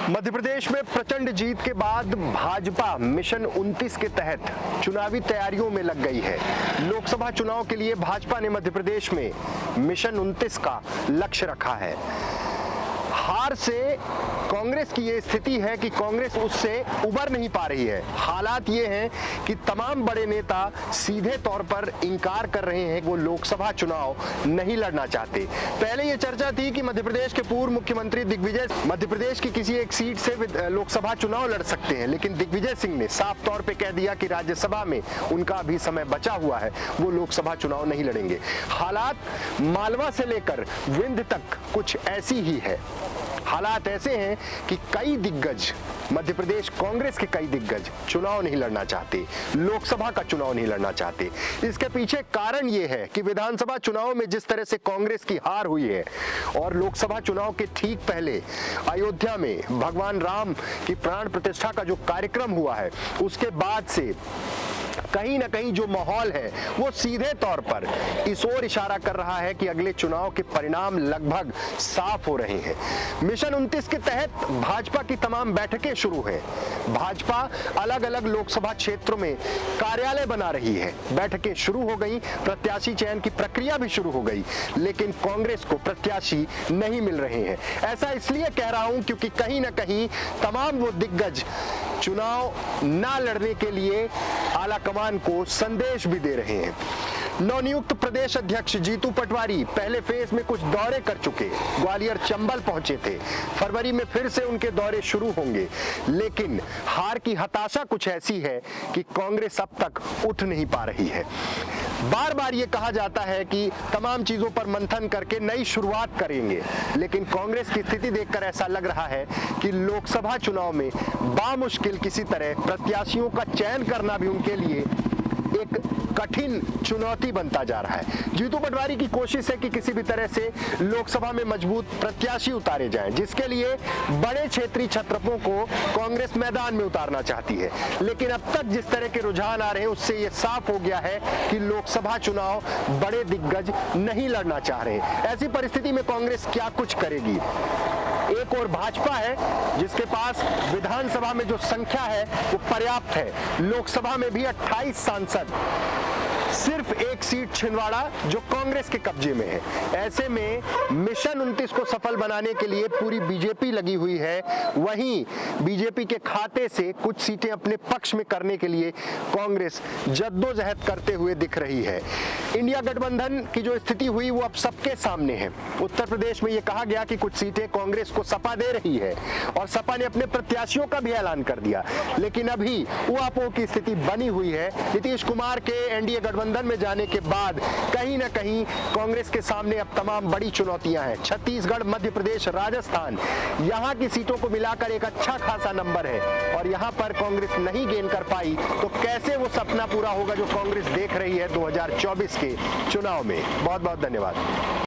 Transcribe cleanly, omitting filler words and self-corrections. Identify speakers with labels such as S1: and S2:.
S1: मध्य प्रदेश में प्रचंड जीत के बाद भाजपा मिशन 29 के तहत चुनावी तैयारियों में लग गई है। लोकसभा चुनाव के लिए भाजपा ने मध्य प्रदेश में मिशन 29 का लक्ष्य रखा है। हार से कांग्रेस की ये स्थिति है कि कांग्रेस उससे उबर नहीं पा रही है। हालात ये हैं कि तमाम बड़े नेता सीधे तौर पर इंकार कर रहे हैं कि वो लोकसभा चुनाव नहीं लड़ना चाहते। पहले ये चर्चा थी कि मध्य प्रदेश के पूर्व मुख्यमंत्री दिग्विजय मध्य प्रदेश की किसी एक सीट से लोकसभा चुनाव लड़ सकते हैं, लेकिन दिग्विजय सिंह ने साफ तौर पर कह दिया कि राज्यसभा में उनका अभी समय बचा हुआ है, वो लोकसभा चुनाव नहीं लड़ेंगे। हालात मालवा से लेकर विंध्य तक कुछ ऐसी ही है। हालात ऐसे हैं कि कई दिग्गज मध्य प्रदेश कांग्रेस के कई दिग्गज चुनाव नहीं लड़ना चाहते, लोकसभा का चुनाव नहीं लड़ना चाहते। इसके पीछे कारण ये है कि विधानसभा चुनाव में जिस तरह से कांग्रेस की हार हुई है और लोकसभा चुनाव के ठीक पहले अयोध्या में भगवान राम की प्राण प्रतिष्ठा का जो कार्यक्रम हुआ है, उसके बाद से कहीं ना कहीं जो माहौल है वो सीधे तौर पर इस ओर इशारा कर रहा है कि अगले चुनाव के परिणाम लगभग साफ हो रहे हैं। मिशन 29 के तहत भाजपा की तमाम बैठकें शुरू हैं। भाजपा अलग अलग लोकसभा क्षेत्रों में कार्यालय बना रही है। बैठकें शुरू हो गई, प्रत्याशी चयन की प्रक्रिया भी शुरू हो गई, लेकिन कांग्रेस को प्रत्याशी नहीं मिल रहे हैं। ऐसा इसलिए कह रहा हूं क्योंकि कहीं ना कहीं तमाम वो दिग्गज चुनाव ना लड़ने के लिए आला कमान को संदेश भी दे रहे हैं। नवनियुक्त प्रदेश अध्यक्ष जीतू पटवारी पहले फेज में कुछ दौरे कर चुके, ग्वालियर चंबल पहुंचे थे। फरवरी में फिर से उनके दौरे शुरू होंगे, लेकिन हार की हताशा कुछ ऐसी है कि कांग्रेस अब तक उठ नहीं पा रही है। बार बार ये कहा जाता है कि तमाम चीजों पर मंथन करके नई शुरुआत करेंगे, लेकिन कांग्रेस की स्थिति देखकर ऐसा लग रहा है कि लोकसभा चुनाव में बामुश्किल किसी तरह प्रत्याशियों का चयन करना भी उनके लिए एक कठिन चुनौती बनता जा रहा है। जीतू पटवारी की कोशिश है कि किसी भी तरह से लोकसभा में मजबूत प्रत्याशी उतारे जाएं, जिसके लिए बड़े क्षेत्रीय छत्रपों को कांग्रेस मैदान में उतारना चाहती है। लेकिन अब तक जिस तरह के रुझान आ रहे हैं उससे ये साफ हो गया है कि लोकसभा चुनाव बड़े दिग्गज नहीं लड़ना चाह रहे। ऐसी परिस्थिति में कांग्रेस क्या कुछ करेगी? एक और भाजपा है जिसके पास विधानसभा में जो संख्या है वो पर्याप्त है। लोकसभा में भी 28 सांसद, सिर्फ एक सीट छिंदवाड़ा जो कांग्रेस के कब्जे में है। ऐसे में मिशन 29 को सफल बनाने के लिए पूरी बीजेपी लगी हुई है। वहीं बीजेपी के खाते से कुछ सीटें अपने पक्ष में करने के लिए कांग्रेस जद्दोजहद करते हुए दिख रही है। इंडिया गठबंधन की जो स्थिति हुई वो अब सबके सामने है। उत्तर प्रदेश में ये कहा गया कि कुछ सीटें कांग्रेस को सपा दे रही है और सपा ने अपने प्रत्याशियों का भी ऐलान कर दिया, लेकिन अभी ऊहापोह की स्थिति बनी हुई है। नीतीश कुमार के एनडीए गठबंधन में जाने के बाद कहीं ना कहीं कांग्रेस के सामने अब तमाम बड़ी चुनौतियां हैं। छत्तीसगढ़, मध्य प्रदेश, राजस्थान, यहां की सीटों को मिलाकर एक अच्छा खासा नंबर है और यहां पर कांग्रेस नहीं गेन कर पाई तो कैसे वो सपना पूरा होगा जो कांग्रेस देख रही है 2024 के चुनाव में। बहुत बहुत धन्यवाद।